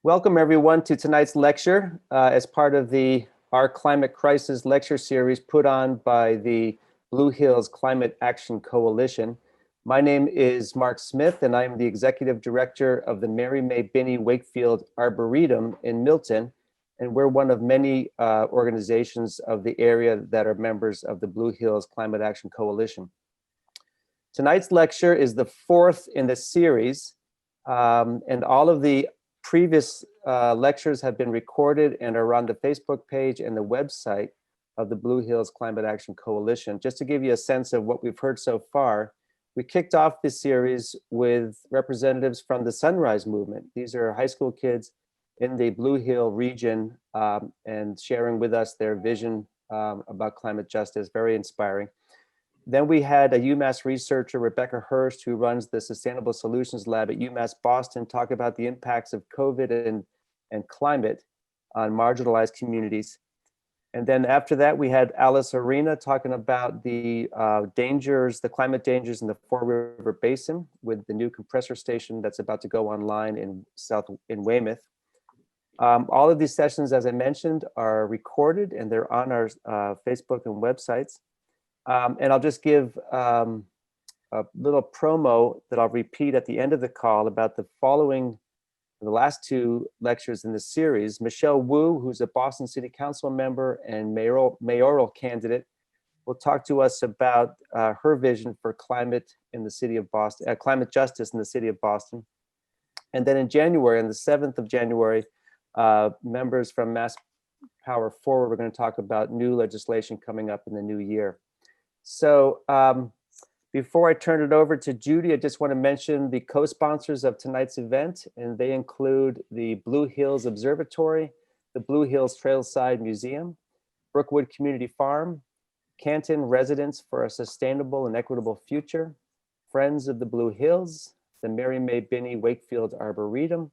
Welcome everyone to tonight's lecture as part of Our Climate Crisis lecture series put on by the Blue Hills Climate Action Coalition. My name is Mark Smith and I am the Executive Director of the Mary May Binney Wakefield Arboretum in Milton. And we're one of many organizations of the area that are members of the Blue Hills Climate Action Coalition. Tonight's lecture is the fourth in the series, and all of the previous lectures have been recorded and are on the Facebook page and the website of the Blue Hills Climate Action Coalition. Just to give you a sense of what we've heard so far, we kicked off this series with representatives from the Sunrise Movement. These are high school kids in the Blue Hill region and sharing with us their vision about climate justice, very inspiring. Then we had a UMass researcher, Rebecca Hurst, who runs the Sustainable Solutions Lab at UMass Boston, talk about the impacts of COVID and climate on marginalized communities. And then after that, we had Alice Arena talking about the dangers, the climate dangers in the Four River Basin with the new compressor station that's about to go online in Weymouth. All of these sessions, as I mentioned, are recorded and they're on our Facebook and websites. And I'll just give a little promo that I'll repeat at the end of the call about the last two lectures in this series. Michelle Wu, who's a Boston City Council member and mayoral candidate, will talk to us about her vision for climate in the city of Boston, climate justice in the city of Boston. And then in January, on the 7th of January, members from Mass Power Forward, we're going to talk about new legislation coming up in the new year. So before I turn it over to Judy, I just want to mention the co-sponsors of tonight's event, and they include the Blue Hills Observatory, the Blue Hills Trailside Museum, Brookwood Community Farm, Canton Residents for a Sustainable and Equitable Future, Friends of the Blue Hills, the Mary May Binney Wakefield Arboretum,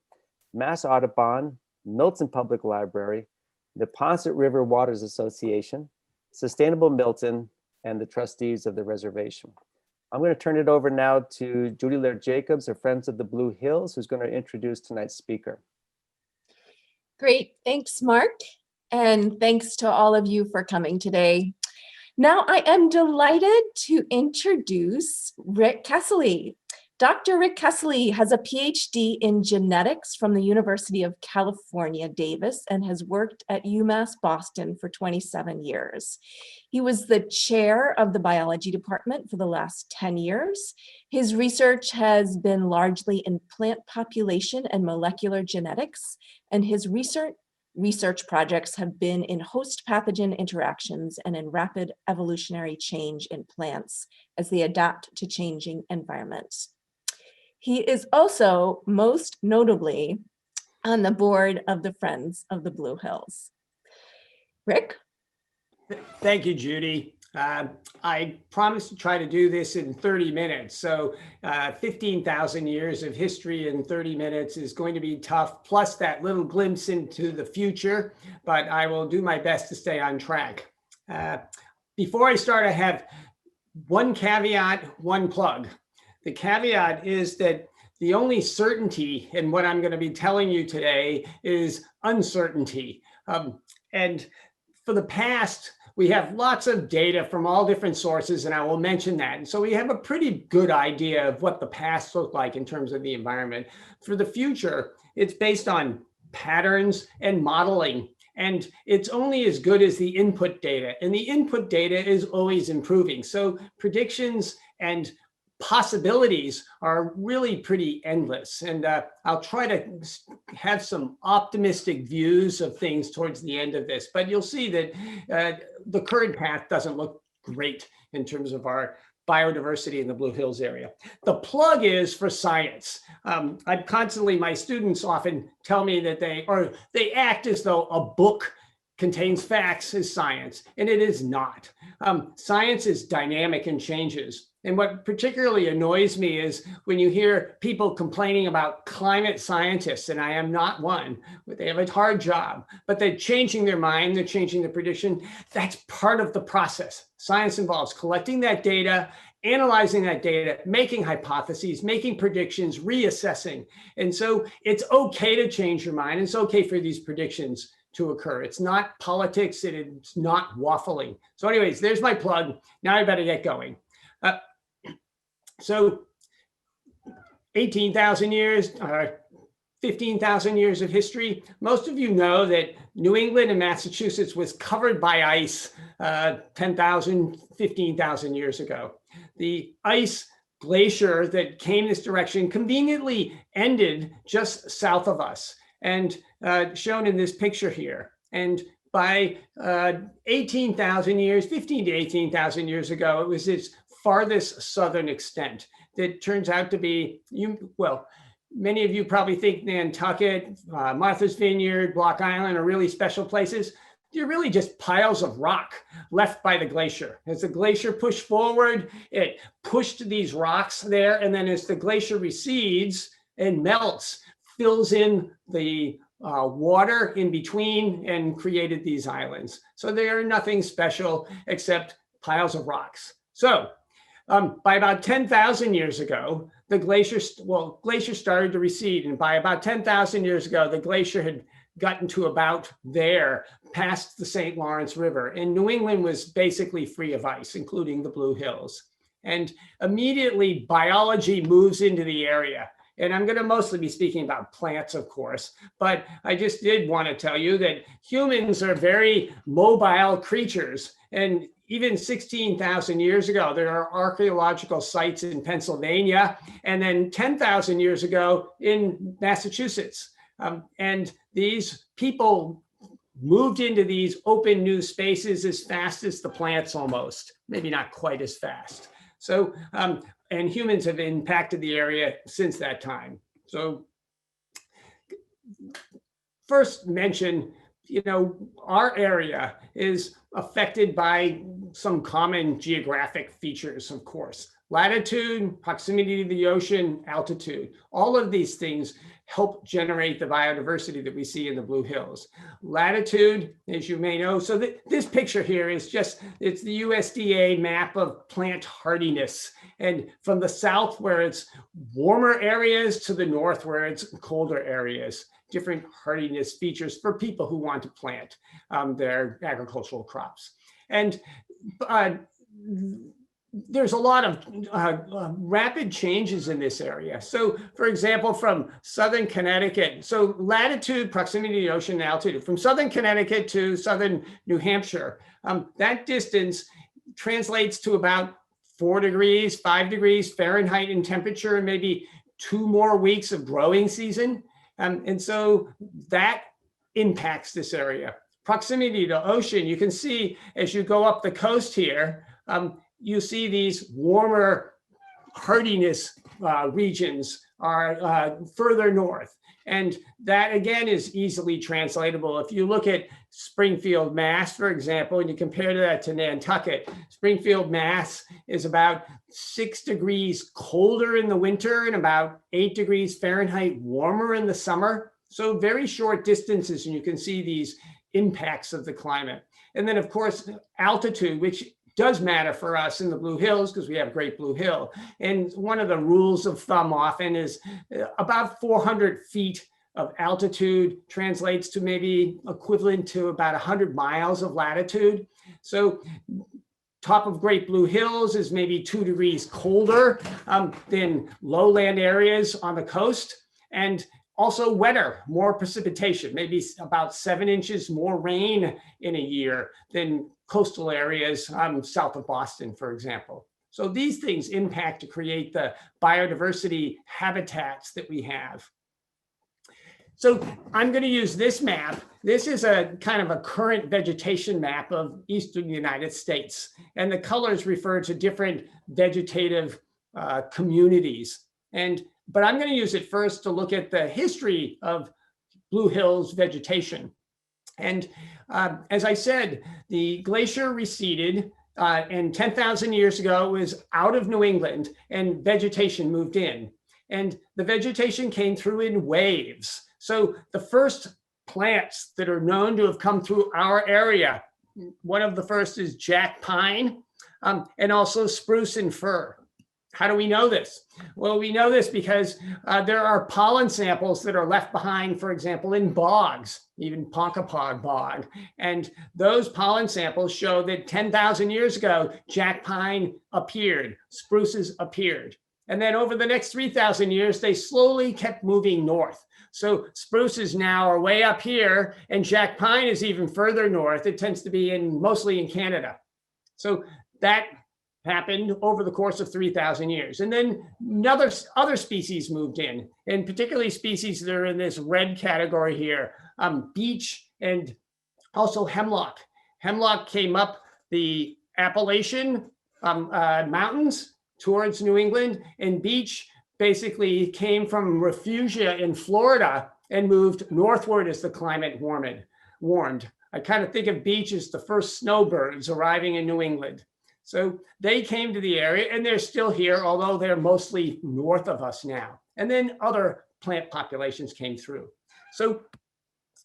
Mass Audubon, Milton Public Library, the Ponset River Waters Association, Sustainable Milton, and the trustees of the reservation. I'm going to turn it over now to Judy Laird Jacobs, of Friends of the Blue Hills, who's going to introduce tonight's speaker. Great, thanks, Mark. And thanks to all of you for coming today. Now I am delighted to introduce Rick Kesseli. Dr. Rick Kesseli has a PhD in genetics from the University of California, Davis, and has worked at UMass Boston for 27 years. He was the chair of the biology department for the last 10 years. His research has been largely in plant population and molecular genetics, and his research projects have been in host pathogen interactions and in rapid evolutionary change in plants as they adapt to changing environments. He is also most notably on the board of the Friends of the Blue Hills. Rick? Thank you, Judy. I promised to try to do this in 30 minutes. So 15,000 years of history in 30 minutes is going to be tough, plus that little glimpse into the future, but I will do my best to stay on track. Before I start, I have one caveat, one plug. The caveat is that the only certainty in what I'm going to be telling you today is uncertainty. And for the past, we have lots of data from all different sources, and I will mention that. And so we have a pretty good idea of what the past looked like in terms of the environment. For the future, it's based on patterns and modeling. And it's only as good as the input data. And the input data is always improving. So predictions and possibilities are really pretty endless. And I'll try to have some optimistic views of things towards the end of this, but you'll see that the current path doesn't look great in terms of our biodiversity in the Blue Hills area. The plug is for science. My students often tell me that they act as though a book contains facts as science, and it is not. Science is dynamic and changes. And what particularly annoys me is when you hear people complaining about climate scientists, and I am not one, but they have a hard job, but they're changing their mind, they're changing the prediction. That's part of the process. Science involves collecting that data analyzing that data, making hypotheses, making predictions, reassessing. And so it's okay to change your mind. It's okay for these predictions to occur. It's not politics and it's not waffling. So anyways, there's my plug. Now I better get going. So 18,000 years, 15,000 years of history. Most of you know that New England and Massachusetts was covered by ice 10,000, 15,000 years ago. The ice glacier that came this direction conveniently ended just south of us, and shown in this picture here. And by 18,000 years, 15 to 18,000 years ago, it was its farthest southern extent that turns out to be, well, many of you probably think Nantucket, Martha's Vineyard, Block Island are really special places. They're really just piles of rock left by the glacier. As the glacier pushed forward, it pushed these rocks there. And then as the glacier recedes and melts, fills in the water in between and created these islands. So they are nothing special except piles of rocks. So by about 10,000 years ago, the glacier started to recede. And by about 10,000 years ago, the glacier had gotten to about there, past the St. Lawrence River. And New England was basically free of ice, including the Blue Hills. And immediately biology moves into the area. And I'm going to mostly be speaking about plants, of course, but I just did want to tell you that humans are very mobile creatures. And even 16,000 years ago, there are archaeological sites in Pennsylvania, and then 10,000 years ago in Massachusetts. And these people moved into these open new spaces as fast as the plants almost, maybe not quite as fast. So, and humans have impacted the area since that time. So first mention, our area is affected by some common geographic features, of course. Latitude, proximity to the ocean, altitude. All of these things help generate the biodiversity that we see in the Blue Hills. Latitude, as you may know, so this picture here is it's the USDA map of plant hardiness. And from the south where it's warmer areas to the north where it's colder areas, different hardiness features for people who want to plant their agricultural crops. And there's a lot of rapid changes in this area. So for example, from southern Connecticut, so latitude, proximity to the ocean, and altitude, from southern Connecticut to southern New Hampshire, that distance translates to about 4 degrees, 5 degrees Fahrenheit in temperature, and maybe 2 more weeks of growing season. And so that impacts this area. Proximity to ocean, you can see as you go up the coast here, you see these warmer hardiness regions are further north. And that again is easily translatable. If you look at Springfield, Mass, for example, and you compare that to Nantucket, Springfield, Mass is about 6 degrees colder in the winter and about 8 degrees Fahrenheit warmer in the summer. So very short distances, and you can see these impacts of the climate. And then of course, altitude, which does matter for us in the Blue Hills because we have Great Blue Hill. And one of the rules of thumb often is about 400 feet of altitude translates to maybe equivalent to about 100 miles of latitude. So top of Great Blue Hills is maybe 2 degrees colder than lowland areas on the coast, and also wetter, more precipitation, maybe about 7 inches more rain in a year than coastal areas south of Boston, for example. So these things impact to create the biodiversity habitats that we have. So I'm going to use this map. This is a kind of a current vegetation map of eastern United States. And the colors refer to different vegetative communities. But I'm going to use it first to look at the history of Blue Hills vegetation. And as I said, the glacier receded and 10,000 years ago it was out of New England and vegetation moved in. And the vegetation came through in waves. So the first plants that are known to have come through our area, one of the first is jack pine. and also spruce and fir. How do we know this? Well, we know this because there are pollen samples that are left behind, for example, in bogs, even Ponkapog bog. And those pollen samples show that 10,000 years ago, jack pine appeared, spruces appeared. And then over the next 3,000 years, they slowly kept moving north. So spruces now are way up here, and jack pine is even further north. It tends to be mostly in Canada. So that happened over the course of 3,000 years. And then other species moved in, and particularly species that are in this red category here, beech and also hemlock. Hemlock came up the Appalachian mountains towards New England, and beech basically came from refugia in Florida and moved northward as the climate warmed. I kind of think of beech as the first snowbirds arriving in New England. So they came to the area, and they're still here, although they're mostly north of us now. And then other plant populations came through. So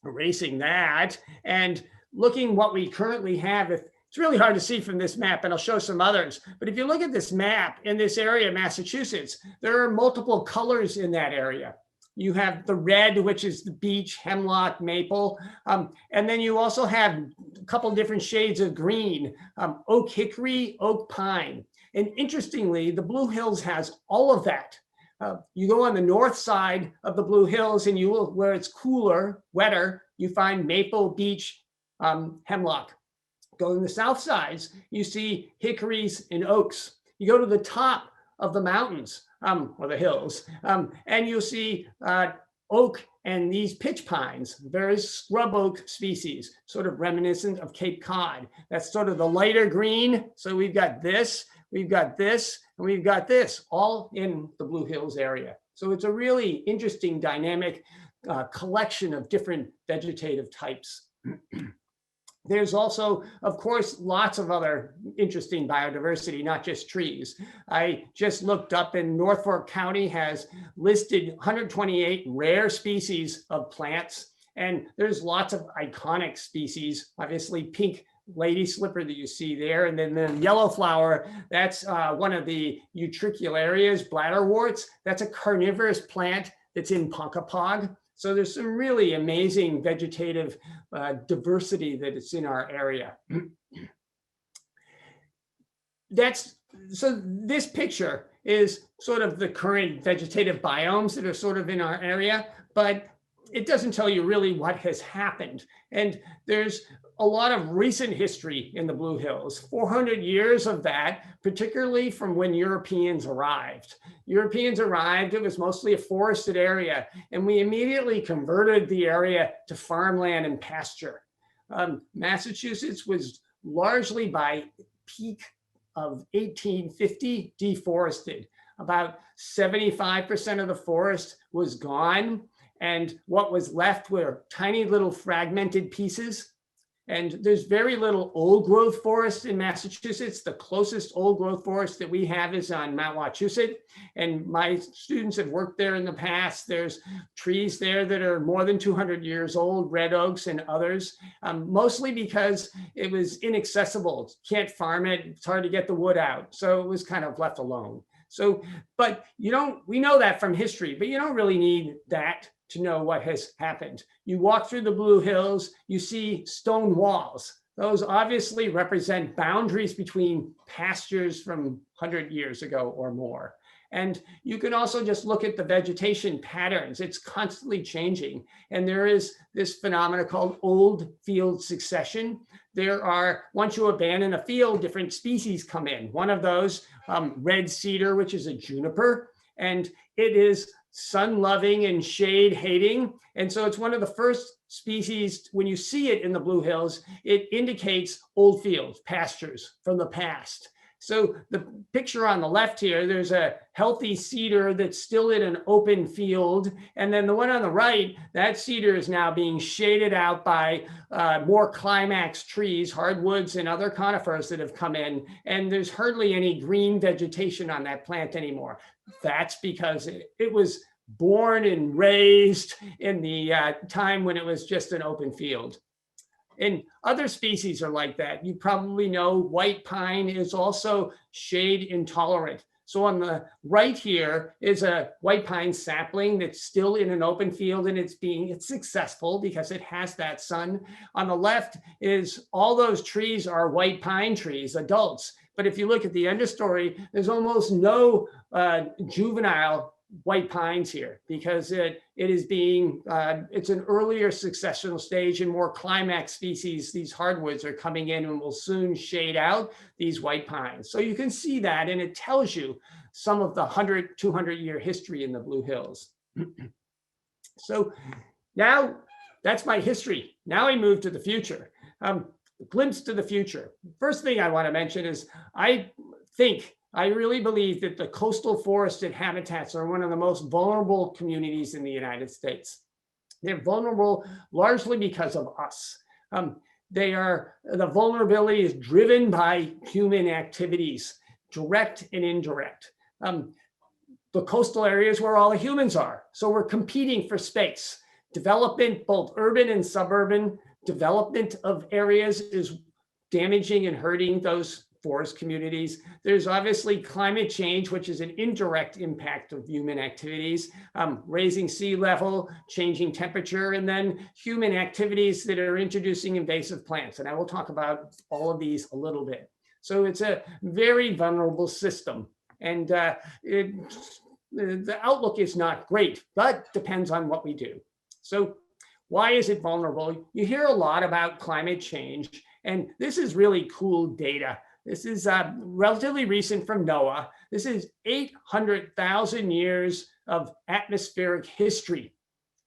erasing that and looking what we currently have, it's really hard to see from this map, and I'll show some others. But if you look at this map in this area, Massachusetts, there are multiple colors in that area. You have the red, which is the beech, hemlock, maple. And then you also have a couple different shades of green, oak hickory, oak pine. And interestingly, the Blue Hills has all of that. You go on the north side of the Blue Hills, and where it's cooler, wetter, you find maple, beech, hemlock. Go to the south sides, you see hickories and oaks. You go to the top of the mountains, or the hills, and you'll see oak and these pitch pines, various scrub oak species, sort of reminiscent of Cape Cod. That's sort of the lighter green. So we've got this, we've got this, and we've got this, all in the Blue Hills area. So it's a really interesting dynamic collection of different vegetative types. There's also, of course, lots of other interesting biodiversity, not just trees. I just looked up, and Norfolk County has listed 128 rare species of plants, and there's lots of iconic species, obviously pink lady slipper that you see there, and then the yellow flower, that's one of the utricularias, bladderworts. That's a carnivorous plant that's in Ponkapog. So there's some really amazing vegetative diversity that is in our area. So this picture is sort of the current vegetative biomes that are sort of in our area, but it doesn't tell you really what has happened. And there's a lot of recent history in the Blue Hills, 400 years of that, particularly from when Europeans arrived. Europeans arrived, it was mostly a forested area, and we immediately converted the area to farmland and pasture. Massachusetts was largely by peak of 1850 deforested. About 75% of the forest was gone, and what was left were tiny little fragmented pieces. And there's very little old growth forest in Massachusetts. The closest old growth forest that we have is on Mount Wachusett. And my students have worked there in the past. There's trees there that are more than 200 years old, red oaks and others, mostly because it was inaccessible. Can't farm it, it's hard to get the wood out. So it was kind of left alone. So, but we know that from history, but you don't really need that to know what has happened. You walk through the Blue Hills, you see stone walls. Those obviously represent boundaries between pastures from 100 years ago or more. And you can also just look at the vegetation patterns. It's constantly changing. And there is this phenomena called old field succession. There are, once you abandon a field, different species come in. One of those, red cedar, which is a juniper, and it is sun-loving and shade-hating. And so it's one of the first species, when you see it in the Blue Hills, it indicates old fields, pastures from the past. So the picture on the left here, there's a healthy cedar that's still in an open field. And then the one on the right, that cedar is now being shaded out by more climax trees, hardwoods and other conifers that have come in. And there's hardly any green vegetation on that plant anymore. That's because it was born and raised in the time when it was just an open field. And other species are like that. You probably know white pine is also shade intolerant. So on the right here is a white pine sapling that's still in an open field, and it's successful because it has that sun. On the left is all those trees are white pine trees, adults. But if you look at the understory, there's almost no juvenile white pines here because it's an earlier successional stage, and more climax species, these hardwoods, are coming in and will soon shade out these white pines. So you can see that, and it tells you some of the 100, 200-year history in the Blue Hills. So now that's my history. Now I move to the future. Glimpse to the future. First thing I want to mention is I really believe that the coastal forested habitats are one of the most vulnerable communities in the United States. They're vulnerable largely because of us. The vulnerability is driven by human activities, direct and indirect. The coastal areas where all the humans are. So we're competing for space. Development, both urban and suburban, development of areas is damaging and hurting those forest communities. There's obviously climate change, which is an indirect impact of human activities, raising sea level, changing temperature, and then human activities that are introducing invasive plants. And I will talk about all of these a little bit. So it's a very vulnerable system. And the outlook is not great, but depends on what we do. So why is it vulnerable? You hear a lot about climate change, and this is really cool data. This is relatively recent from NOAA. This is 800,000 years of atmospheric history.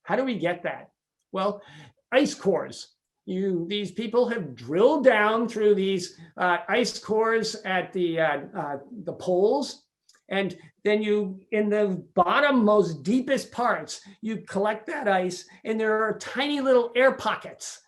How do we get that? Well, ice cores. These people have drilled down through these ice cores at the poles, and then in the bottom, most deepest parts, you collect that ice, and there are tiny little air pockets,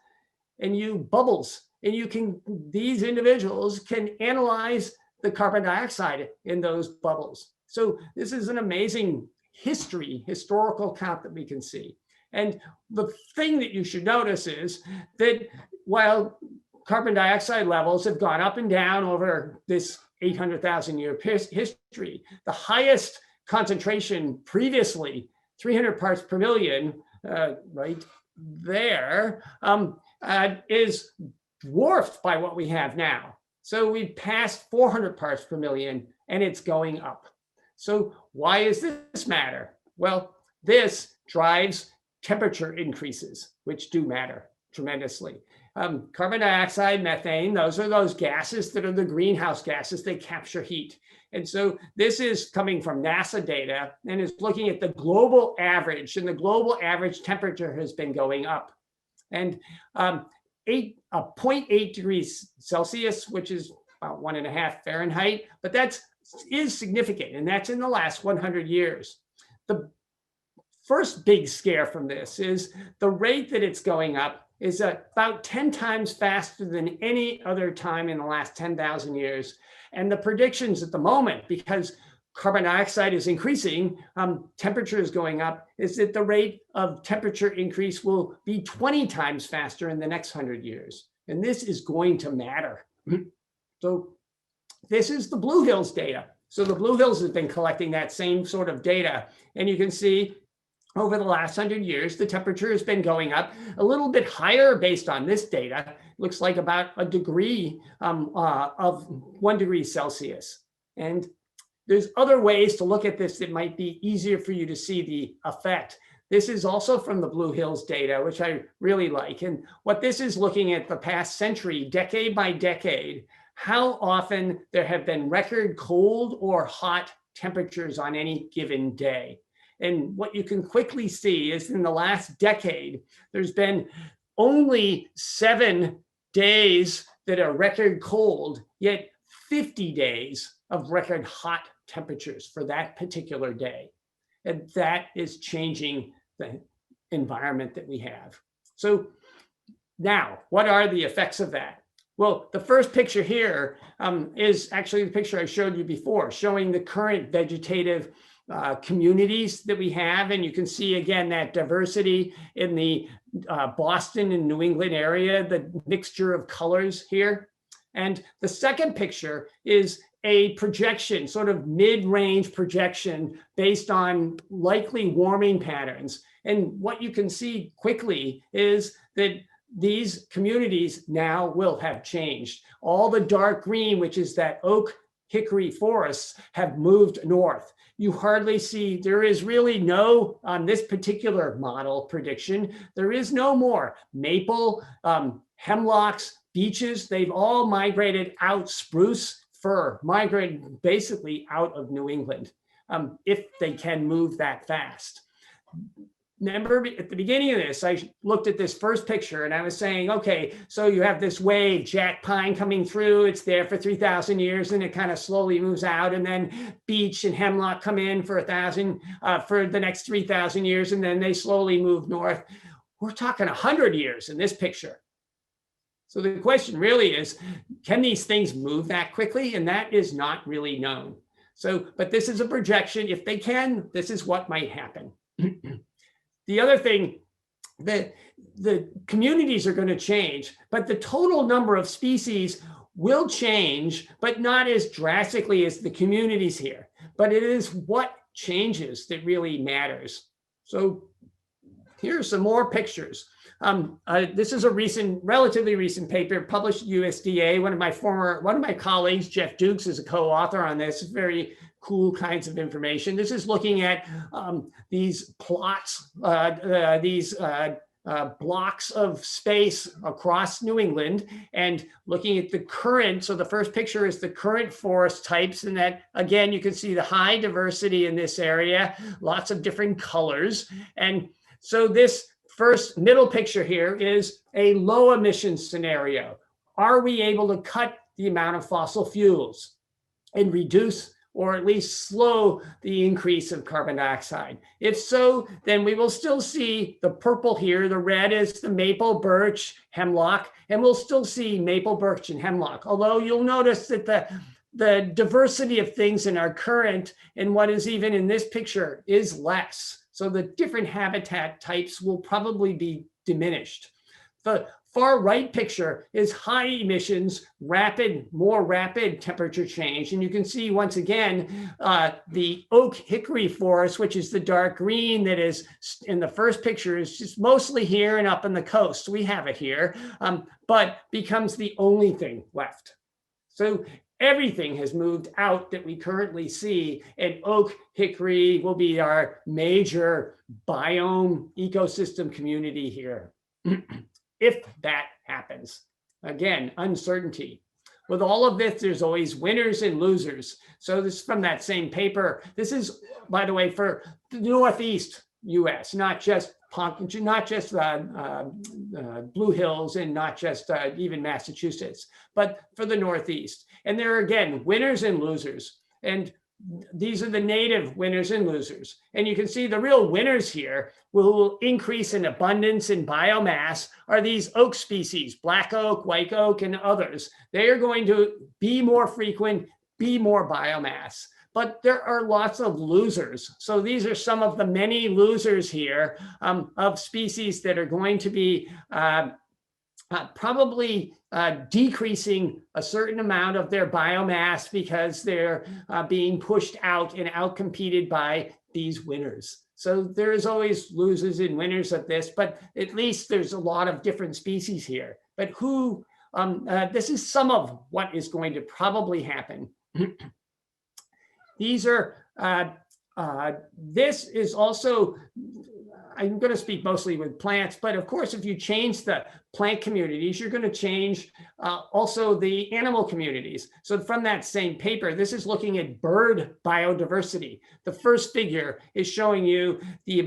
and bubbles. And these individuals can analyze the carbon dioxide in those bubbles. So this is an amazing historical count that we can see. And the thing that you should notice is that while carbon dioxide levels have gone up and down over this 800,000 year history, the highest concentration previously, 300 parts per million, right there, is dwarfed by what we have now. So we've passed 400 parts per million, and it's going up. So why does this matter? Well, this drives temperature increases, which do matter tremendously. Carbon dioxide, methane, those are those gases that are the greenhouse gases. They capture heat. And so this is coming from NASA data and is looking at the global average, and the global average temperature has been going up. And 0.8 degrees Celsius, which is about 1.5 Fahrenheit, but that is significant, and that's in the last 100 years. The first big scare from this is the rate that it's going up is about 10 times faster than any other time in the last 10,000 years. And the predictions at the moment, because carbon dioxide is increasing, temperature is going up, is that the rate of temperature increase will be 20 times faster in the next 100 years. And this is going to matter. So this is the Blue Hills data. So the Blue Hills has been collecting that same sort of data. And you can see over the last 100 years, the temperature has been going up a little bit higher based on this data. Looks like about a degree of 1 degree Celsius. And there's other ways to look at this that might be easier for you to see the effect. This is also from the Blue Hills data, which I really like. And what this is looking at the past century, decade by decade, how often there have been record cold or hot temperatures on any given day. And what you can quickly see is in the last decade, there's been only 7 days that are record cold, yet 50 days of record hot temperatures for that particular day. And that is changing the environment that we have. So now, what are the effects of that? Well, the first picture here is actually the picture I showed you before, showing the current vegetative communities that we have. And you can see again that diversity in the Boston and New England area, the mixture of colors here. And the second picture is a projection, sort of mid-range projection based on likely warming patterns. And what you can see quickly is that these communities now will have changed. All the dark green, which is that oak hickory forests, have moved north. You hardly see, there is really no, on this particular model prediction, there is no more maple, hemlocks, beeches. They've all migrated out. Spruce, fir, migrated basically out of New England, if they can move that fast. Remember at the beginning of this, I looked at this first picture and I was saying, okay, so you have this wave, jack pine coming through, it's there for 3,000 years and it kind of slowly moves out, and then beech and hemlock come in for for the next 3,000 years, and then they slowly move north. We're talking 100 years in this picture. So the question really is, can these things move that quickly? And that is not really known. So, but this is a projection. If they can, this is what might happen. The other thing, that the communities are going to change, but the total number of species will change, but not as drastically as the communities here. But it is what changes that really matters. So here's some more pictures. This is a relatively recent paper published at USDA. One of my colleagues, Jeff Dukes, is a co-author on this. Very cool kinds of information. This is looking at these plots, blocks of space across New England, and looking at the current. So the first picture is the current forest types, and that again you can see the high diversity in this area, lots of different colors. And so this first middle picture here is a low emissions scenario. Are we able to cut the amount of fossil fuels and reduce or at least slow the increase of carbon dioxide? If so, then we will still see the purple here. The red is the maple, birch, hemlock, and we'll still see maple, birch, and hemlock. Although you'll notice that the diversity of things in our current and what is even in this picture is less. So the different habitat types will probably be diminished. The far right picture is high emissions, more rapid temperature change. And you can see once again, the oak hickory forest, which is the dark green that is in the first picture, is just mostly here and up in the coast. We have it here, but becomes the only thing left. So everything has moved out that we currently see, and oak hickory will be our major biome ecosystem community here. If that happens. Again, uncertainty. With all of this, there's always winners and losers. So this is from that same paper. This is, by the way, for the Northeast US, not just Blue Hills and not just even Massachusetts, but for the Northeast. And there are, again, winners and losers. And these are the native winners and losers. And you can see the real winners here will increase in abundance in biomass are these oak species, black oak, white oak, and others. They are going to be more frequent, be more biomass. But there are lots of losers. So these are some of the many losers here of species that are going to be probably decreasing a certain amount of their biomass because they're being pushed out and outcompeted by these winners. So there's always losers and winners of this, but at least there's a lot of different species here. But this is some of what is going to probably happen. These are, this is also, I'm going to speak mostly with plants, but of course, if you change the plant communities, you're going to change also the animal communities. So from that same paper, this is looking at bird biodiversity. The first figure is showing you the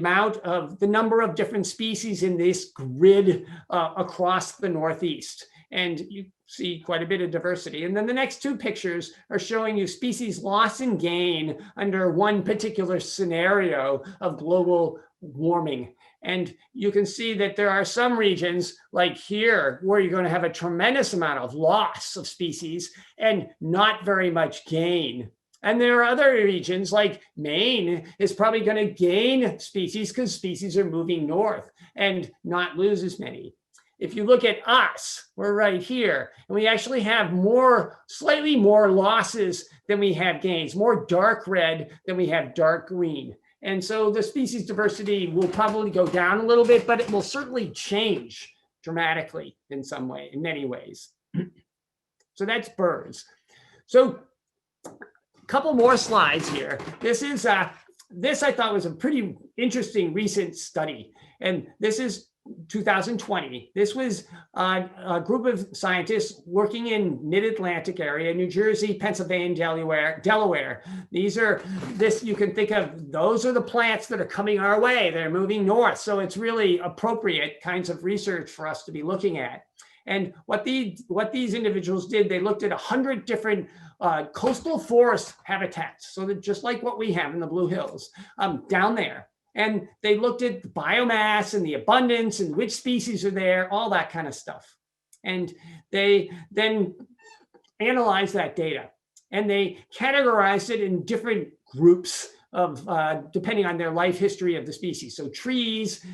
number of different species in this grid across the Northeast. And you see quite a bit of diversity. And then the next two pictures are showing you species loss and gain under one particular scenario of global warming. And you can see that there are some regions like here where you're going to have a tremendous amount of loss of species and not very much gain. And there are other regions like Maine is probably going to gain species because species are moving north and not lose as many. If you look at us, we're right here, and we actually have slightly more losses than we have gains, more dark red than we have dark green. And so the species diversity will probably go down a little bit, but it will certainly change dramatically in many ways. So that's birds. So a couple more slides here. This I thought was a pretty interesting recent study, and this is 2020. This was a group of scientists working in mid-Atlantic area, New Jersey, Pennsylvania, Delaware. You can think of, those are the plants that are coming our way. They're moving north. So it's really appropriate kinds of research for us to be looking at. And what these individuals did, they looked at 100 different coastal forest habitats. So that just like what we have in the Blue Hills down there. And they looked at the biomass and the abundance and which species are there, all that kind of stuff. And they then analyzed that data and they categorized it in different groups of depending on their life history of the species. So trees,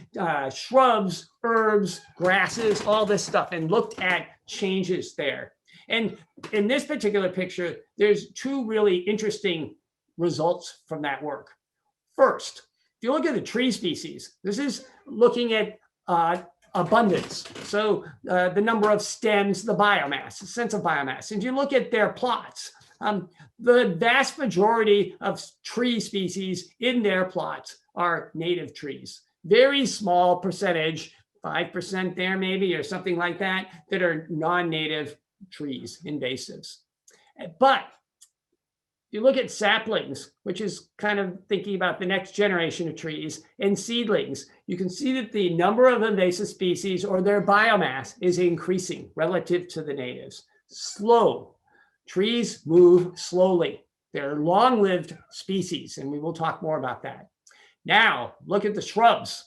shrubs, herbs, grasses, all this stuff, and looked at changes there. And in this particular picture, there's two really interesting results from that work. First, if you look at the tree species, this is looking at abundance. So the number of stems, the biomass, the sense of biomass. And if you look at their plots, the vast majority of tree species in their plots are native trees. Very small percentage, 5% there maybe, or something like that, that are non-native trees, invasives. But you look at saplings, which is kind of thinking about the next generation of trees, and seedlings, you can see that the number of invasive species or their biomass is increasing relative to the natives. Slow. Trees move slowly. They're long-lived species, and we will talk more about that. Now, look at the shrubs.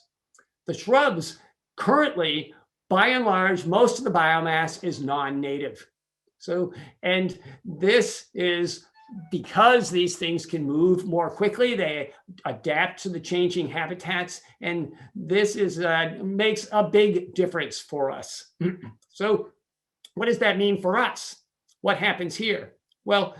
The shrubs currently, by and large, most of the biomass is non-native. So, and this is because these things can move more quickly, they adapt to the changing habitats, and this makes a big difference for us. So what does that mean for us? What happens here? Well,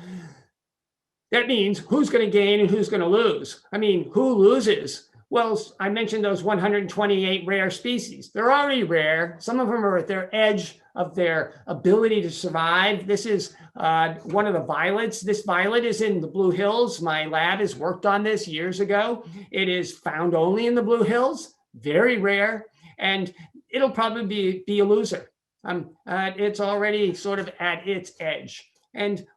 that means who's going to gain and who's going to lose. I mean, who loses? Well, I mentioned those 128 rare species. They're already rare. Some of them are at their edge of their ability to survive. This is one of the violets. This violet is in the Blue Hills. My lab has worked on this years ago. It is found only in the Blue Hills, very rare, and it'll probably be a loser. It's already sort of at its edge. And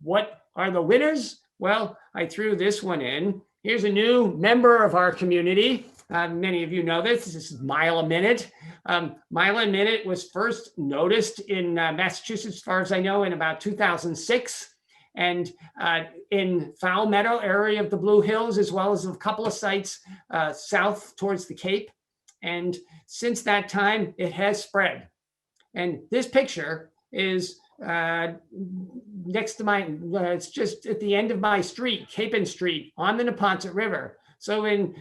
what are the winners? Well, I threw this one in. Here's a new member of our community. Many of you know this. This is Mile a Minute. Mile a Minute was first noticed in Massachusetts, as far as I know, in about 2006. And in Foul Meadow area of the Blue Hills, as well as a couple of sites south towards the Cape. And since that time, it has spread. And this picture is next to it's just at the end of my street, Capon Street, on the Neponset River. So in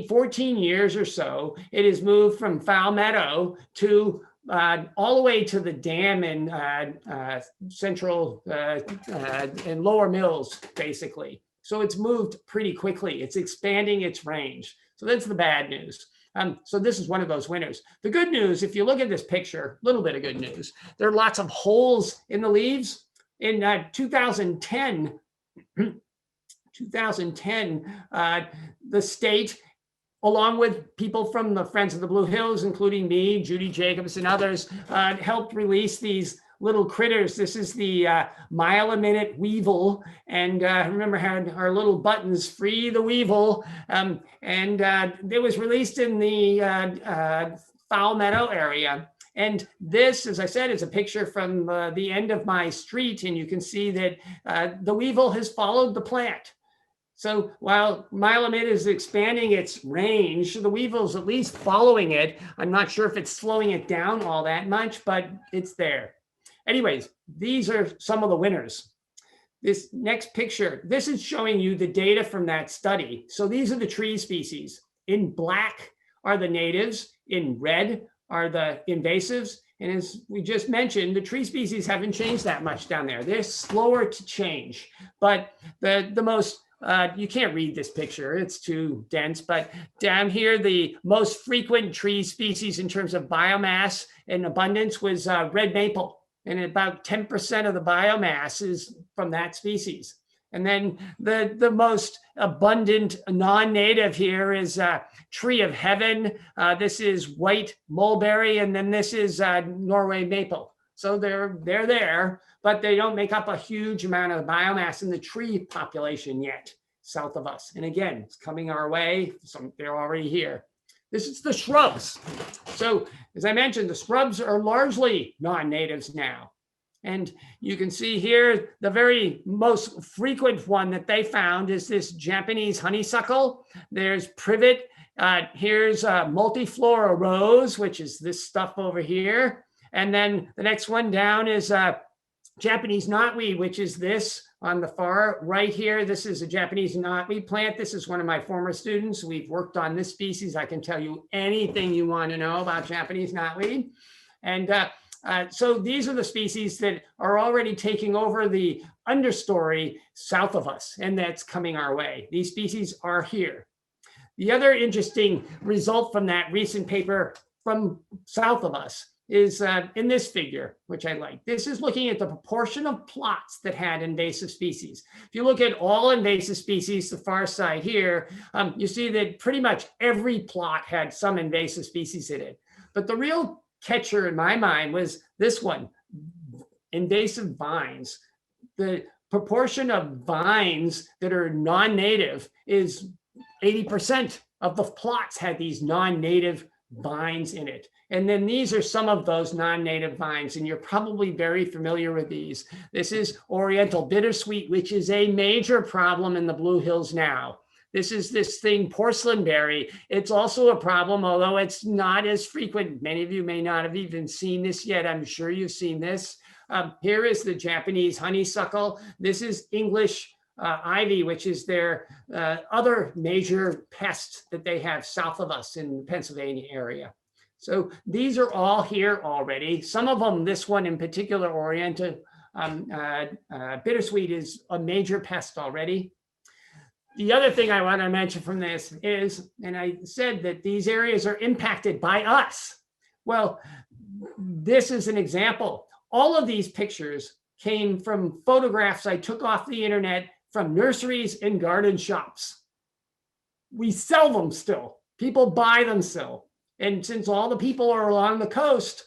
14 years or so, it has moved from Foul Meadow to all the way to the dam in central and Lower Mills, basically. So it's moved pretty quickly. It's expanding its range. So that's the bad news. So this is one of those winners. The good news, if you look at this picture, a little bit of good news, there are lots of holes in the leaves. In 2010, the state, along with people from the Friends of the Blue Hills, including me, Judy Jacobs, and others, helped release these little critters. This is the Mile a Minute weevil, and remember had our little buttons, free the weevil, and it was released in the Foul Meadow area. And this, as I said, is a picture from the end of my street, and you can see that the weevil has followed the plant. So while Mile a Minute is expanding its range, the weevil's at least following it. I'm not sure if it's slowing it down all that much, but it's there. Anyways, these are some of the winners. This next picture, this is showing you the data from that study. So these are the tree species. In black are the natives, in red are the invasives. And as we just mentioned, the tree species haven't changed that much down there. They're slower to change. But the most, you can't read this picture, it's too dense, but down here, the most frequent tree species in terms of biomass and abundance was red maple. And about 10% of the biomass is from that species. And then the most abundant non-native here is tree of heaven. This is white mulberry, and then this is Norway maple. So they're there, but they don't make up a huge amount of biomass in the tree population yet, south of us. And again, it's coming our way. They're already here. This is the shrubs. So as I mentioned, the shrubs are largely non-natives now. And you can see here, the very most frequent one that they found is this Japanese honeysuckle. There's privet. Here's multiflora rose, which is this stuff over here. And then the next one down is Japanese knotweed, which is this on the far right here. This is a Japanese knotweed plant. This is one of my former students. We've worked on this species. I can tell you anything you want to know about Japanese knotweed. And so these are the species that are already taking over the understory south of us, and that's coming our way. These species are here. The other interesting result from that recent paper from south of us is in this figure, which I like. This is looking at the proportion of plots that had invasive species. If you look at all invasive species, the far side here, you see that pretty much every plot had some invasive species in it. But the real catcher in my mind was this one, invasive vines. The proportion of vines that are non-native is 80% of the plots had these non-native vines in it. And then these are some of those non-native vines, and you're probably very familiar with these. This is Oriental bittersweet, which is a major problem in the Blue Hills now. This is this thing, porcelain berry. It's also a problem, although it's not as frequent. Many of you may not have even seen this yet. I'm sure you've seen this. Here is the Japanese honeysuckle. This is English ivy, which is their other major pest that they have south of us in the Pennsylvania area. So these are all here already. Some of them, this one in particular, Oriental bittersweet, is a major pest already. The other thing I want to mention from this is, and I said that these areas are impacted by us. Well, this is an example. All of these pictures came from photographs I took off the internet from nurseries and garden shops. We sell them still. People buy them still. And since all the people are along the coast,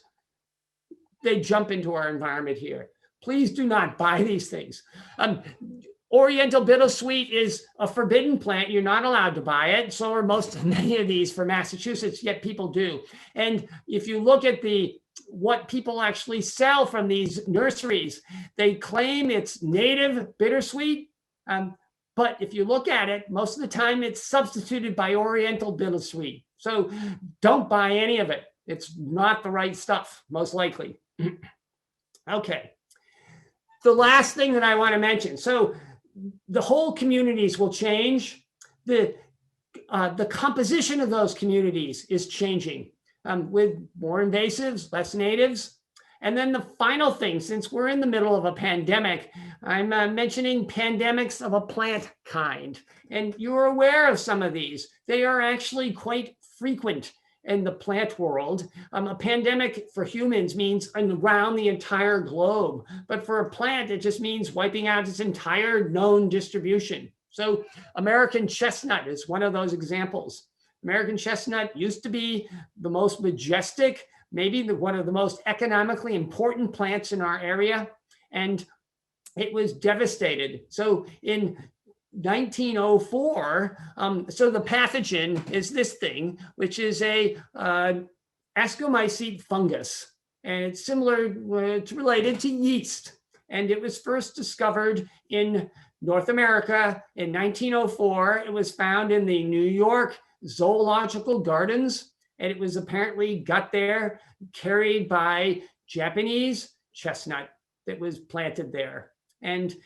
they jump into our environment here. Please do not buy these things. Oriental bittersweet is a forbidden plant. You're not allowed to buy it. So are many of these for Massachusetts, yet people do. And if you look at what people actually sell from these nurseries, they claim it's native bittersweet. But if you look at it, most of the time it's substituted by Oriental bittersweet. So don't buy any of it. It's not the right stuff, most likely. Okay. The last thing that I want to mention. So the whole communities will change. The composition of those communities is changing with more invasives, less natives. And then the final thing, since we're in the middle of a pandemic, I'm mentioning pandemics of a plant kind. And you're aware of some of these. They are actually quite frequent in the plant world. A pandemic for humans means around the entire globe. But for a plant, it just means wiping out its entire known distribution. So American chestnut is one of those examples. American chestnut used to be the most majestic, maybe one of the most economically important plants in our area, and it was devastated. So in 1904, so the pathogen is this thing, which is a ascomycete fungus, and it's similar, it's related to yeast, and it was first discovered in North America in 1904. It was found in the New York Zoological Gardens, and it was apparently got there, carried by Japanese chestnut that was planted there. And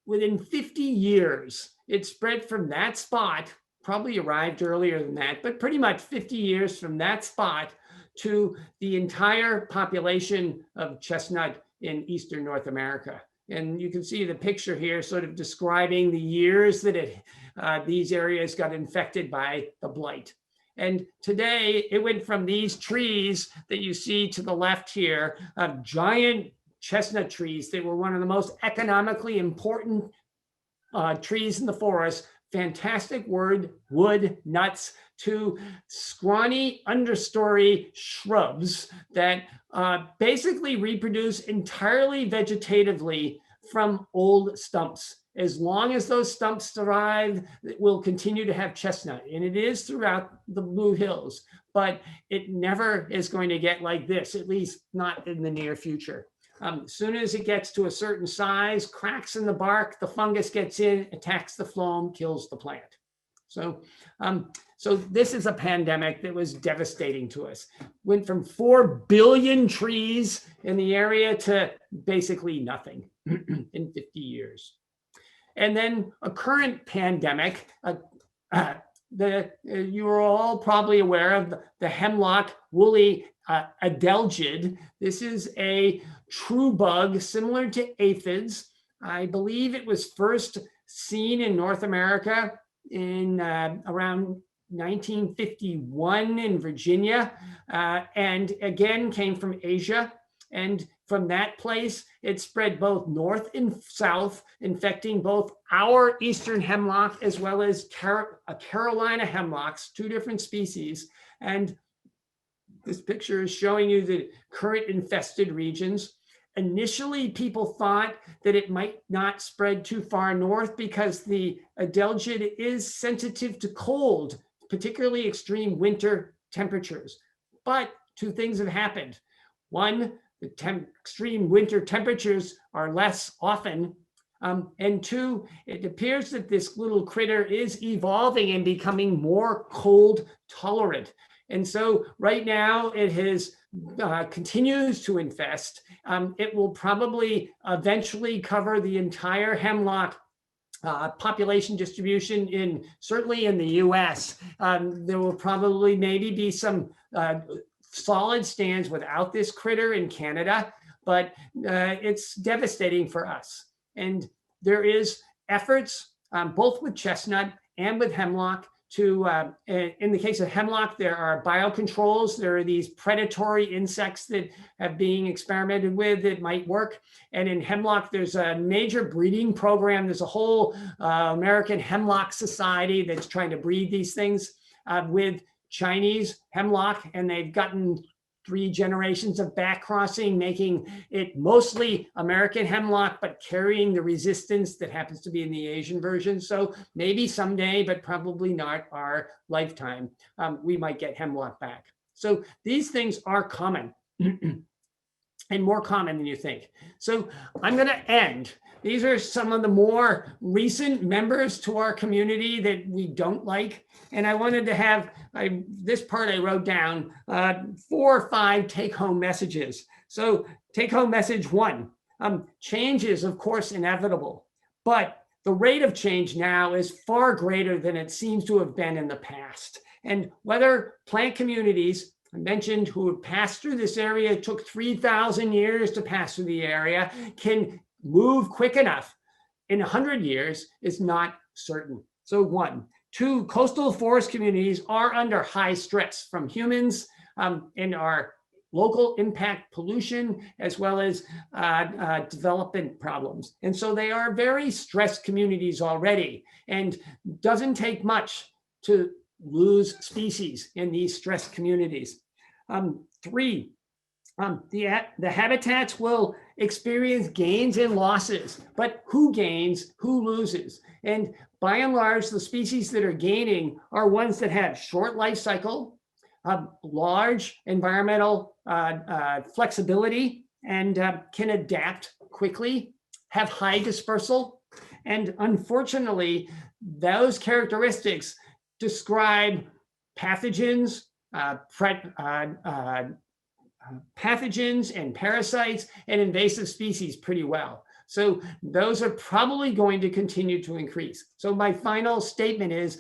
within 50 years, it spread from that spot, probably arrived earlier than that, but pretty much 50 years from that spot to the entire population of chestnut in Eastern North America. And you can see the picture here sort of describing the years that these areas got infected by the blight. And today it went from these trees that you see to the left here, giant chestnut trees that were one of the most economically important trees in the forest, fantastic wood nuts, to scrawny understory shrubs that basically reproduce entirely vegetatively from old stumps. As long as those stumps survive, we'll continue to have chestnut. And it is throughout the Blue Hills, but it never is going to get like this, at least not in the near future. As soon as it gets to a certain size, cracks in the bark, the fungus gets in, attacks the phloem, kills the plant. So this is a pandemic that was devastating to us. Went from 4 billion trees in the area to basically nothing in 50 years. And then a current pandemic, you are all probably aware of the hemlock woolly adelgid. This is a true bug similar to aphids. I believe it was first seen in North America in around 1951 in Virginia, and again came from Asia. And from that place, it spread both north and south, infecting both our eastern hemlock as well as Carolina hemlocks, 2 different species. And this picture is showing you the current infested regions. Initially, people thought that it might not spread too far north because the adelgid is sensitive to cold, particularly extreme winter temperatures. But 2 things have happened. One, the extreme winter temperatures are less often. And 2, it appears that this little critter is evolving and becoming more cold tolerant. And so right now it has continues to infest. It will probably eventually cover the entire hemlock population distribution certainly in the US. There will probably maybe be some solid stands without this critter in Canada, but it's devastating for us. And there is efforts both with chestnut and with hemlock to, in the case of hemlock, there are biocontrols. There are these predatory insects that have been experimented with that might work. And in hemlock, there's a major breeding program. There's a whole American Hemlock Society that's trying to breed these things with Chinese hemlock, and they've gotten 3 generations of back crossing, making it mostly American hemlock, but carrying the resistance that happens to be in the Asian version. So maybe someday, but probably not our lifetime, we might get hemlock back. So these things are common and more common than you think. So I'm going to end. These are some of the more recent members to our community that we don't like. And I wanted to have, this part I wrote down, 4 or 5 take-home messages. So take-home message 1, change is of course inevitable, but the rate of change now is far greater than it seems to have been in the past. And whether plant communities, I mentioned, who have passed through this area, it took 3,000 years to pass through the area, can move quick enough in 100 years is not certain. So 1. 2, coastal forest communities are under high stress from humans and our local impact pollution, as well as development problems. And so they are very stressed communities already, and doesn't take much to lose species in these stressed communities. 3, the habitats will experience gains and losses, but who gains, who loses? And by and large, the species that are gaining are ones that have short life cycle, large environmental flexibility, and can adapt quickly, have high dispersal. And unfortunately, those characteristics describe pathogens, pathogens and parasites and invasive species pretty well. So those are probably going to continue to increase. So my final statement is,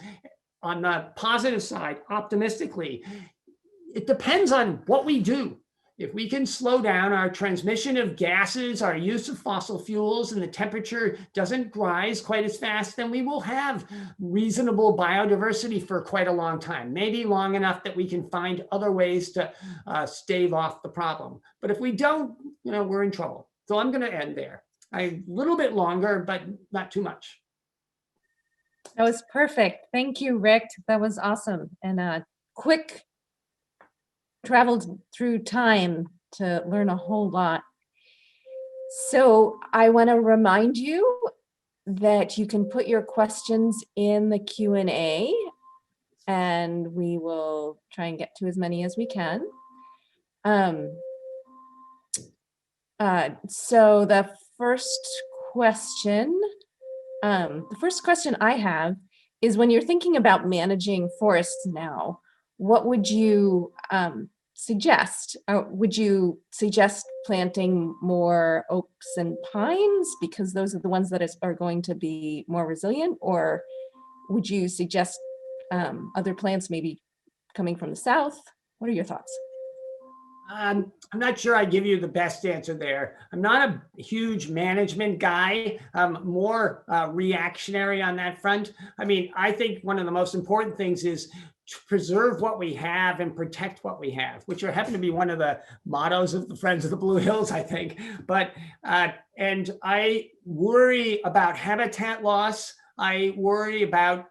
on the positive side, optimistically, it depends on what we do. If we can slow down our transmission of gases, our use of fossil fuels, and the temperature doesn't rise quite as fast, then we will have reasonable biodiversity for quite a long time, maybe long enough that we can find other ways to stave off the problem. But if we don't, we're in trouble. So I'm going to end there. A little bit longer, but not too much. That was perfect. Thank you, Rick. That was awesome. And quick traveled through time to learn a whole lot. So I want to remind you that you can put your questions in the Q&A, and we will try and get to as many as we can. So the first question I have is, when you're thinking about managing forests now, what would you suggest? Would you suggest planting more oaks and pines because those are the ones that are going to be more resilient? Or would you suggest other plants maybe coming from the south? What are your thoughts? I'm not sure I give you the best answer there. I'm not a huge management guy. I'm more reactionary on that front. I mean, I think one of the most important things is to preserve what we have and protect what we have, which happen to be one of the mottos of the Friends of the Blue Hills, I think. But and I worry about habitat loss. I worry about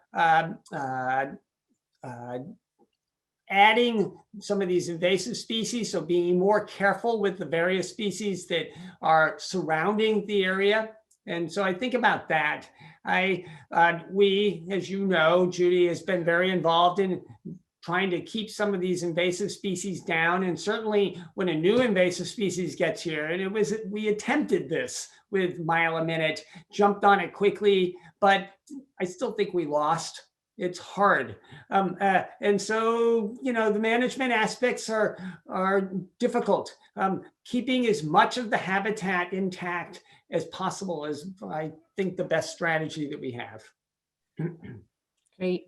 adding some of these invasive species, so being more careful with the various species that are surrounding the area. And so I think about that. We, as you know, Judy has been very involved in trying to keep some of these invasive species down. And certainly when a new invasive species gets here, and we attempted this with mile a minute, jumped on it quickly, but I still think we lost. It's hard. And so, the management aspects are difficult. Keeping as much of the habitat intact as possible is, I think, the best strategy that we have. Great.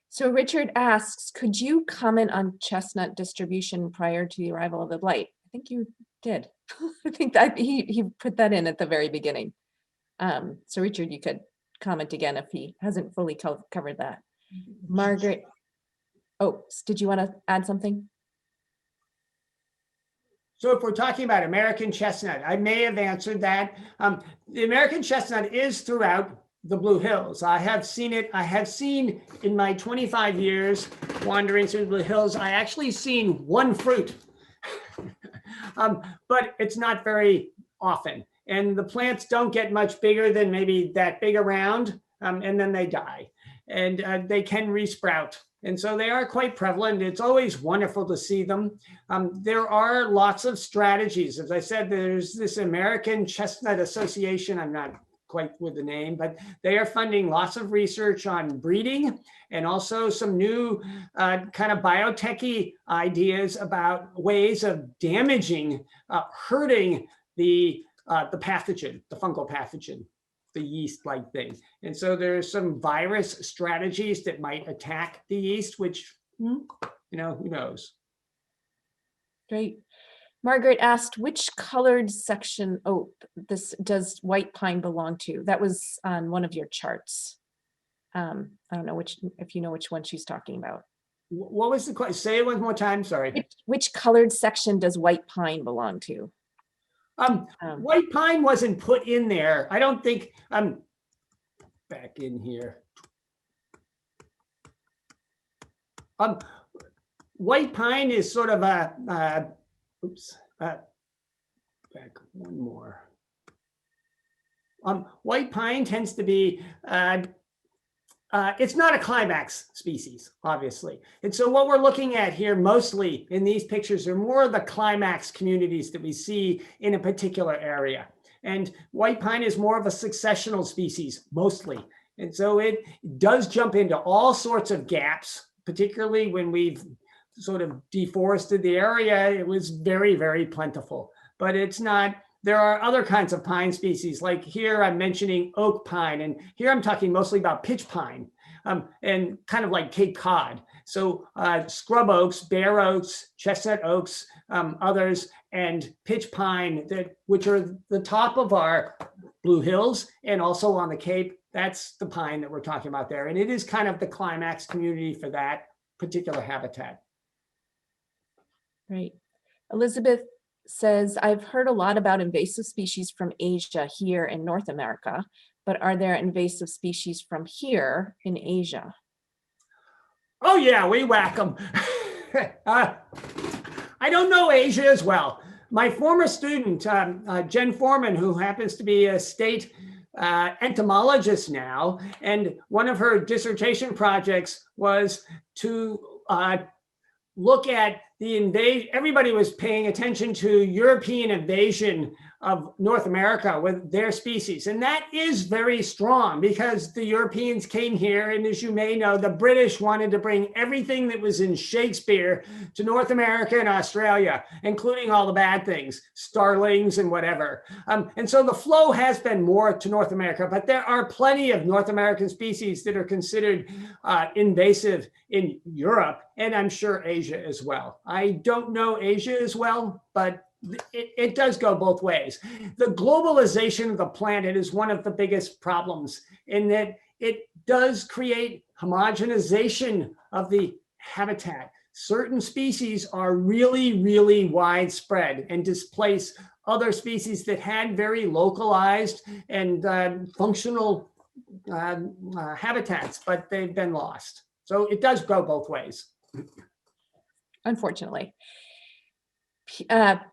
So Richard asks, could you comment on chestnut distribution prior to the arrival of the blight? I think you did. I think that he put that in at the very beginning. So Richard, you could comment again if he hasn't fully covered that. Margaret, did you want to add something? So if we're talking about American chestnut, I may have answered that. The American chestnut is throughout the Blue Hills. I have seen it. I have seen in my 25 years wandering through the Blue Hills, I actually seen one fruit, but it's not very often. And the plants don't get much bigger than maybe that big around, and then they die. And they can resprout. And so they are quite prevalent. It's always wonderful to see them. There are lots of strategies. As I said, there's this American Chestnut Association. I'm not quite with the name, but they are funding lots of research on breeding and also some new kind of biotechy ideas about ways of damaging, hurting the pathogen, the fungal pathogen, the yeast-like thing. And so there's some virus strategies that might attack the yeast, which, who knows? Great. Margaret asked, which colored section this does white pine belong to? That was on one of your charts. I don't know if you know which one she's talking about. What was the question? Say it one more time, sorry. Which colored section does white pine belong to? White pine wasn't put in there. I don't think, back in here. White pine is sort of back one more. White pine tends to be, it's not a climax species, obviously. And so what we're looking at here mostly in these pictures are more of the climax communities that we see in a particular area. And white pine is more of a successional species, mostly. And so it does jump into all sorts of gaps, particularly when we've sort of deforested the area. It was very, very plentiful, but it's not there are other kinds of pine species, like here I'm mentioning oak pine, and here I'm talking mostly about pitch pine, and kind of like Cape Cod. So scrub oaks, bare oaks, chestnut oaks, others, and pitch pine, which are the top of our Blue Hills and also on the Cape. That's the pine that we're talking about there. And it is kind of the climax community for that particular habitat. Right. Elizabeth says, I've heard a lot about invasive species from Asia here in North America, but are there invasive species from here in Asia? Oh yeah, we whack them. I don't know Asia as well. My former student, Jen Foreman, who happens to be a state entomologist now, and one of her dissertation projects was to look at the invasion. Everybody was paying attention to European invasion of North America with their species. And that is very strong because the Europeans came here. And as you may know, the British wanted to bring everything that was in Shakespeare to North America and Australia, including all the bad things, starlings and whatever. And so the flow has been more to North America, but there are plenty of North American species that are considered invasive in Europe, and I'm sure Asia as well. I don't know Asia as well, but it does go both ways. The globalization of the planet is one of the biggest problems in that it does create homogenization of the habitat. Certain species are really, really widespread and displace other species that had very localized and functional habitats, but they've been lost. So it does go both ways. Unfortunately.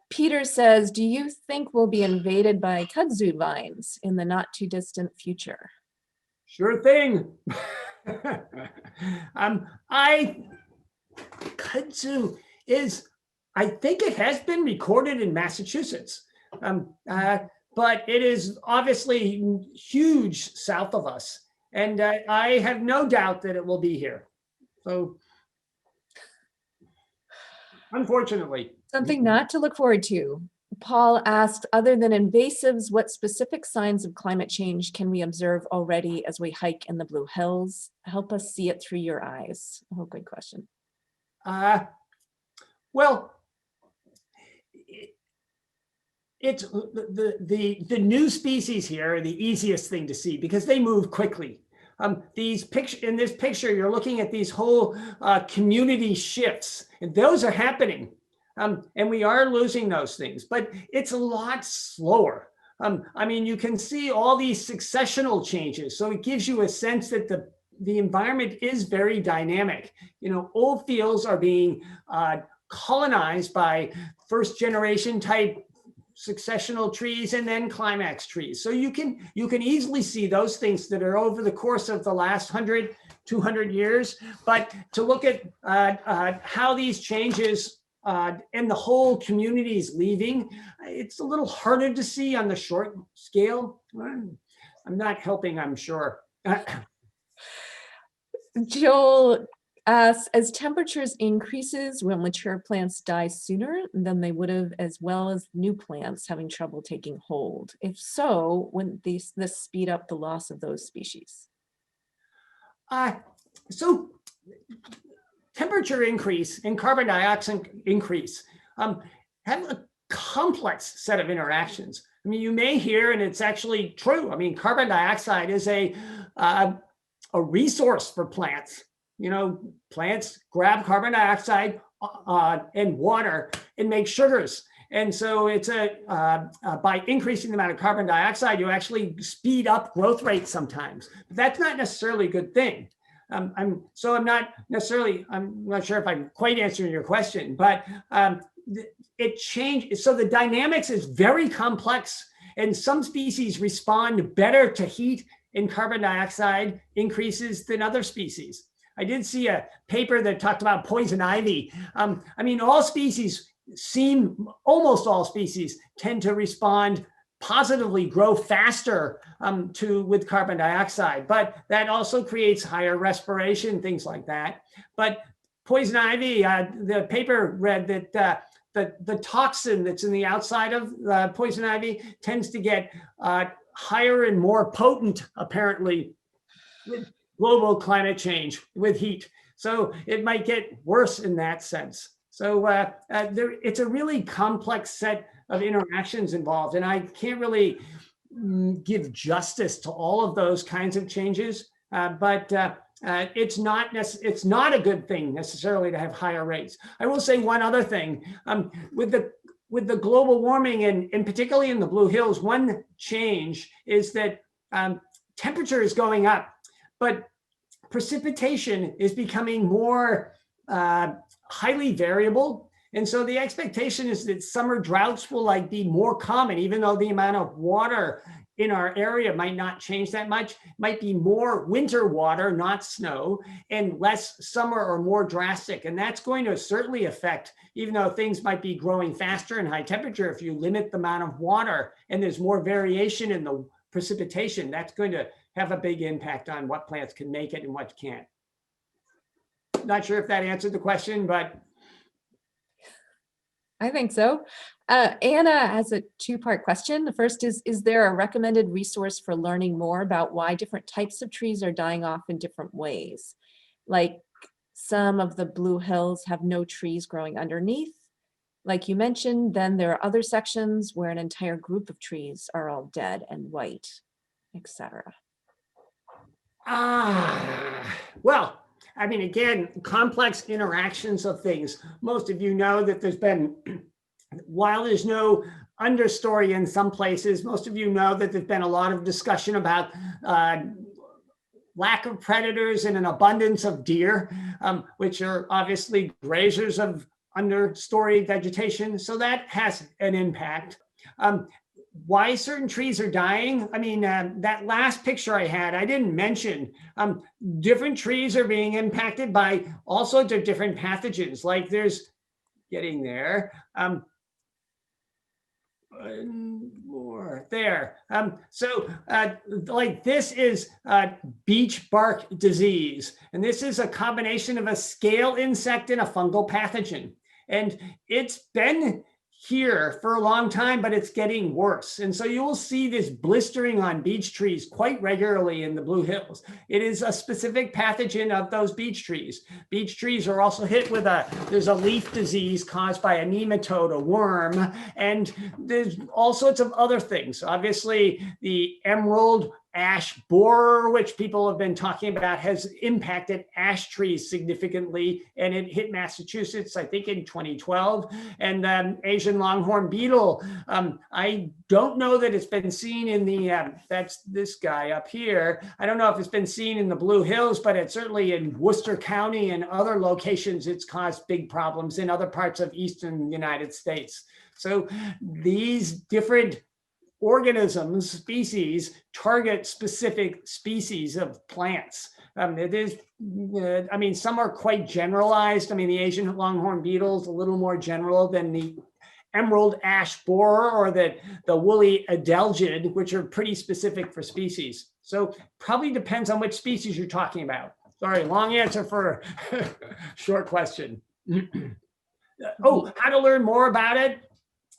Peter says, do you think we'll be invaded by kudzu vines in the not too distant future? Sure thing. Kudzu is, I think it has been recorded in Massachusetts, but it is obviously huge south of us. And I have no doubt that it will be here. So, unfortunately. Something not to look forward to. Paul asked, other than invasives, what specific signs of climate change can we observe already as we hike in the Blue Hills? Help us see it through your eyes. Oh, good question. Well, it's the new species here are the easiest thing to see because they move quickly. In this picture, you're looking at these whole community shifts, and those are happening. And we are losing those things, but it's a lot slower. I mean, you can see all these successional changes. So it gives you a sense that the environment is very dynamic. You know, old fields are being colonized by first generation type successional trees and then climax trees. So you can easily see those things that are over the course of the last 100, 200 years. But to look at how these changes and the whole community is leaving, it's a little harder to see on the short scale. I'm not helping, I'm sure. Joel asks, as temperatures increases, will mature plants die sooner than they would have, as well as new plants having trouble taking hold? If so, wouldn't this speed up the loss of those species? So temperature increase and carbon dioxide increase have a complex set of interactions. I mean, you may hear, and it's actually true. I mean, carbon dioxide is a resource for plants. You know, plants grab carbon dioxide and water and make sugars. And so it's by increasing the amount of carbon dioxide, you actually speed up growth rates sometimes. But that's not necessarily a good thing. I'm not sure if I'm quite answering your question, but it changed. So the dynamics is very complex, and some species respond better to heat and carbon dioxide increases than other species. I did see a paper that talked about poison ivy. I mean, almost all species tend to respond positively, grow faster with carbon dioxide, but that also creates higher respiration, things like that. But poison ivy, the paper read that the toxin that's in the outside of poison ivy tends to get higher and more potent, apparently, with global climate change, with heat. So it might get worse in that sense. So it's a really complex set of interactions involved, and I can't really give justice to all of those kinds of changes, but it's not a good thing necessarily to have higher rates. I will say one other thing, with the global warming, and particularly in the Blue Hills, one change is that temperature is going up, but precipitation is becoming more highly variable. And so the expectation is that summer droughts will be more common, even though the amount of water in our area might not change that much. It might be more winter water, not snow, and less summer or more drastic. And that's going to certainly affect, even though things might be growing faster in high temperature, if you limit the amount of water and there's more variation in the precipitation, that's going to have a big impact on what plants can make it and what can't. Not sure if that answered the question, but I think so. Anna has a two-part question. The first is there a recommended resource for learning more about why different types of trees are dying off in different ways? Like some of the Blue Hills have no trees growing underneath. Like you mentioned, then there are other sections where an entire group of trees are all dead and white, etc. Well, I mean, again, complex interactions of things. Most of you know that there's been, while there's no understory in some places, most of you know that there's been a lot of discussion about lack of predators and an abundance of deer, which are obviously grazers of understory vegetation. So that has an impact. Why certain trees are dying? I mean, that last picture I had, I didn't mention, different trees are being impacted by all sorts of different pathogens, like there's, getting there, more there. So like this is beech bark disease, and this is a combination of a scale insect and a fungal pathogen. And it's been here for a long time, but it's getting worse. And so you will see this blistering on beech trees quite regularly in the Blue Hills. It is a specific pathogen of those beech trees. Beech trees are also hit with there's a leaf disease caused by a nematode, a worm, and there's all sorts of other things. Obviously, the emerald ash borer, which people have been talking about, has impacted ash trees significantly, and it hit Massachusetts, I think, in 2012. And Asian longhorn beetle, I don't know that it's been seen in the, that's this guy up here. I don't know if it's been seen in the Blue Hills, but it's certainly in Worcester County and other locations, it's caused big problems in other parts of eastern United States. So these different organisms, species, target specific species of plants. It is, I mean, some are quite generalized. I mean, the Asian longhorn beetle is a little more general than the emerald ash borer or the woolly adelgid, which are pretty specific for species. So probably depends on which species you're talking about. Sorry, long answer for a short question. Oh, how to learn more about it?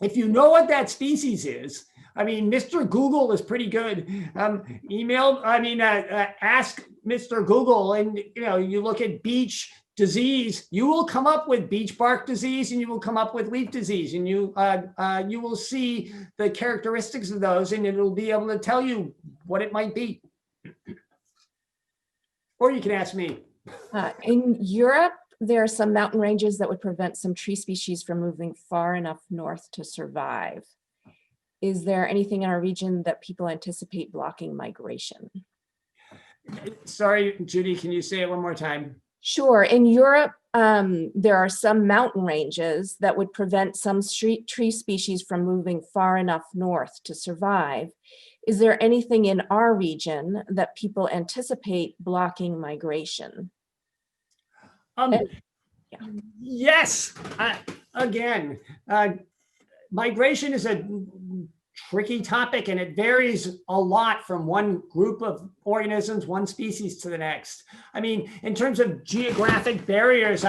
If you know what that species is, I mean, Mr. Google is pretty good. Ask Mr. Google, and you look at beech disease, you will come up with beech bark disease, and you will come up with leaf disease, and you will see the characteristics of those, and it'll be able to tell you what it might be. Or you can ask me. In Europe, there are some mountain ranges that would prevent some tree species from moving far enough north to survive. Is there anything in our region that people anticipate blocking migration? Sorry, Judy, can you say it one more time? Sure. In Europe, there are some mountain ranges that would prevent some tree species from moving far enough north to survive. Is there anything in our region that people anticipate blocking migration? Yes. Again, migration is a tricky topic, and it varies a lot from one group of organisms, one species to the next. I mean, in terms of geographic barriers,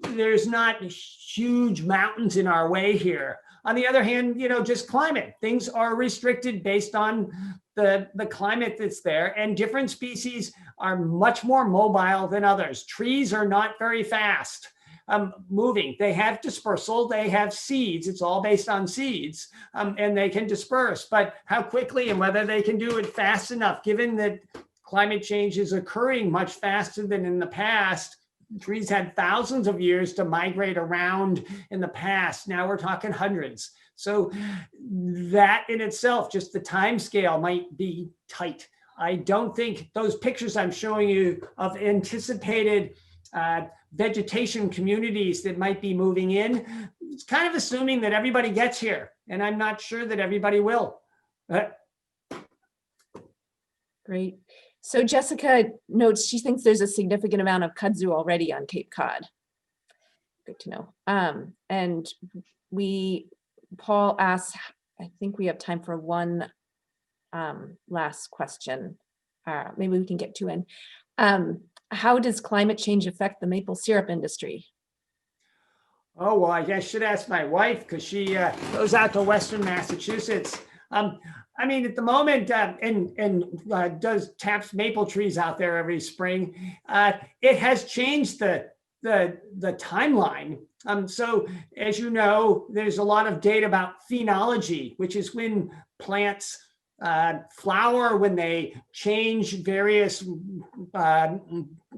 there's not huge mountains in our way here. On the other hand, just climate. Things are restricted based on the climate that's there, and different species are much more mobile than others. Trees are not very fast moving. They have dispersal, they have seeds. It's all based on seeds, and they can disperse. But how quickly and whether they can do it fast enough, given that climate change is occurring much faster than in the past. Trees had thousands of years to migrate around in the past. Now we're talking hundreds. So that in itself, just the time scale might be tight. I don't think those pictures I'm showing you of anticipated vegetation communities that might be moving in, it's kind of assuming that everybody gets here. And I'm not sure that everybody will. Great. So Jessica notes she thinks there's a significant amount of kudzu already on Cape Cod. Good to know. And Paul asks, I think we have time for one last question. Maybe we can get two in. How does climate change affect the maple syrup industry? Oh, well, I guess I should ask my wife, because she goes out to Western Massachusetts. I mean, at the moment, and does taps maple trees out there every spring. It has changed the timeline. So as you know, there's a lot of data about phenology, which is when plants flower, when they change various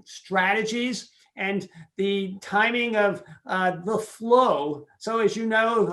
strategies, and the timing of the flow. So as you know,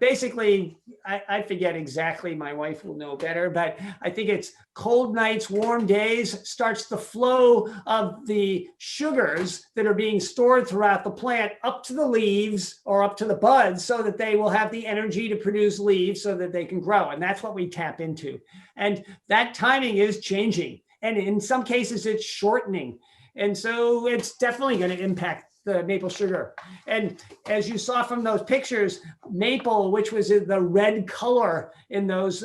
basically, I forget exactly, my wife will know better, but I think it's cold nights, warm days starts the flow of the sugars that are being stored throughout the plant up to the leaves or up to the buds, so that they will have the energy to produce leaves so that they can grow. And that's what we tap into. And that timing is changing. And in some cases, it's shortening. And so it's definitely going to impact the maple sugar. And as you saw from those pictures, maple, which was the red color in those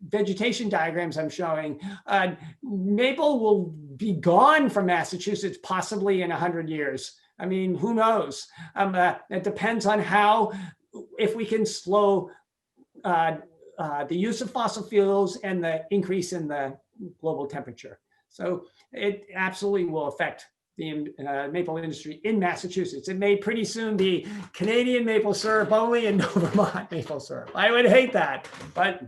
vegetation diagrams I'm showing, maple will be gone from Massachusetts possibly in 100 years. I mean, who knows? It depends on if we can slow the use of fossil fuels and the increase in the global temperature. So it absolutely will affect the maple industry in Massachusetts. It may pretty soon be Canadian maple syrup only and no Vermont maple syrup. I would hate that, but.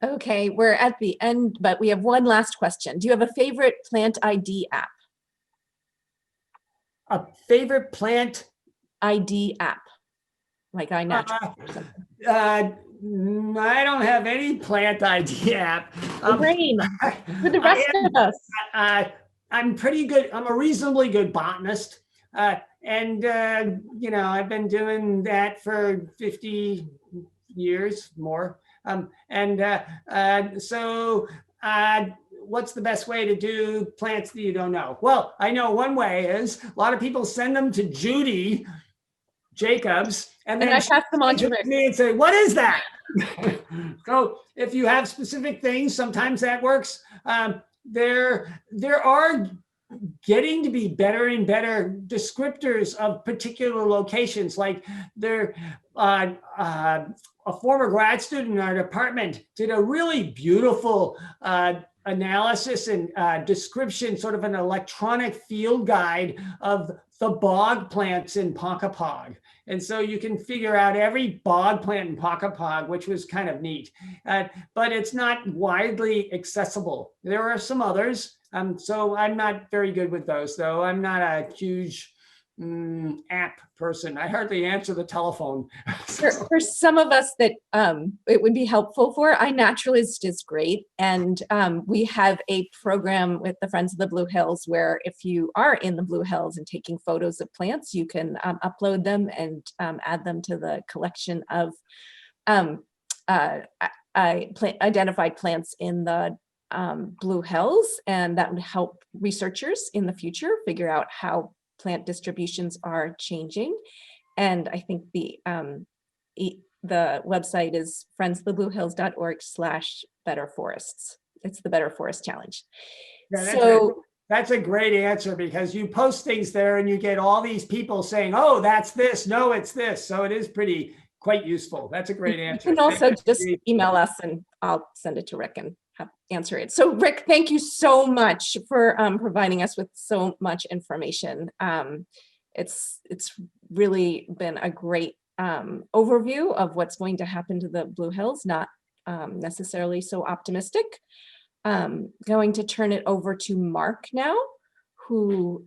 Okay, we're at the end, but we have one last question. Do you have a favorite plant ID app? A favorite plant ID app, like iNaturalist or something. I don't have any plant ID app. Brain for the rest of us. I'm pretty good. I'm a reasonably good botanist. And I've been doing that for 50 years more. So what's the best way to do plants that you don't know? Well, I know one way is a lot of people send them to Judy Jacobs, and then I pass them on to Rick. me and say, what is that? So if you have specific things, sometimes that works. There are getting to be better and better descriptors of particular locations. Like a former grad student in our department did a really beautiful analysis and description, sort of an electronic field guide of the bog plants in Ponkapog. And so you can figure out every bog plant in Ponkapog, which was kind of neat. But it's not widely accessible. There are some others. So I'm not very good with those, though. I'm not a huge app person. I hardly answer the telephone. For some of us that it would be helpful for, iNaturalist is great. And we have a program with the Friends of the Blue Hills where if you are in the Blue Hills and taking photos of plants, you can upload them and add them to the collection of identified plants in the Blue Hills. And that would help researchers in the future figure out how plant distributions are changing. And I think the website is friendsofthebluehills.org/betterforests. It's the Better Forest Challenge. Yeah, So that's a great answer, because you post things there and you get all these people saying, oh, that's this. No, it's this. So it is quite useful. That's a great answer. you can also Thank you, just Judy. email us and I'll send it to Rick and answer it. So Rick, thank you so much for providing us with so much information. It's really been a great overview of what's going to happen to the Blue Hills, not necessarily so optimistic. Going to turn it over to Mark now, who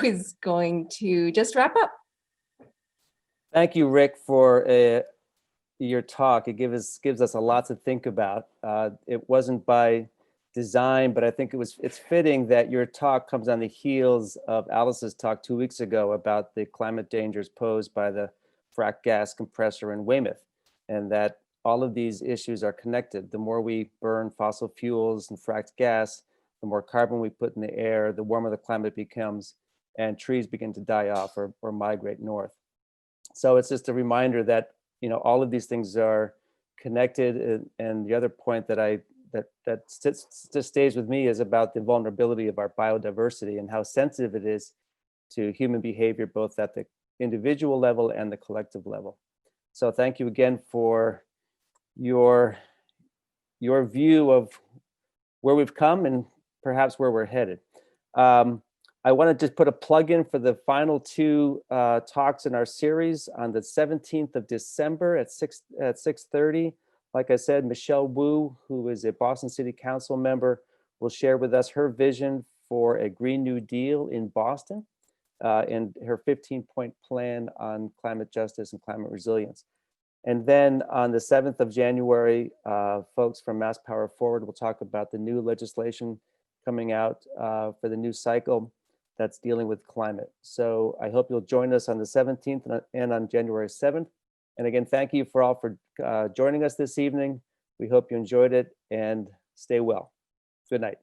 is going to just wrap up. Thank you, Rick, for your talk. It gives us a lot to think about. It wasn't by design, but I think it's fitting that your talk comes on the heels of Alice's talk 2 weeks ago about the climate dangers posed by the frack gas compressor in Weymouth, and that all of these issues are connected. The more we burn fossil fuels and fracked gas, the more carbon we put in the air, the warmer the climate becomes, and trees begin to die off or migrate north. So it's just a reminder that, you know, all of these things are connected. And the other point that just stays with me is about the vulnerability of our biodiversity and how sensitive it is to human behavior, both at the individual level and the collective level. So thank you again for your view of where we've come and perhaps where we're headed. I want to just put a plug in for the final two talks in our series on the 17th of December at 6:30. Like I said, Michelle Wu, who is a Boston City Council member, will share with us her vision for a Green New Deal in Boston and her 15-point plan on climate justice and climate resilience. And then on the 7th of January, folks from Mass Power Forward will talk about the new legislation coming out for the new cycle that's dealing with climate. So I hope you'll join us on the 17th and on January 7th. And again, thank you for joining us this evening. We hope you enjoyed it and stay well. Good night.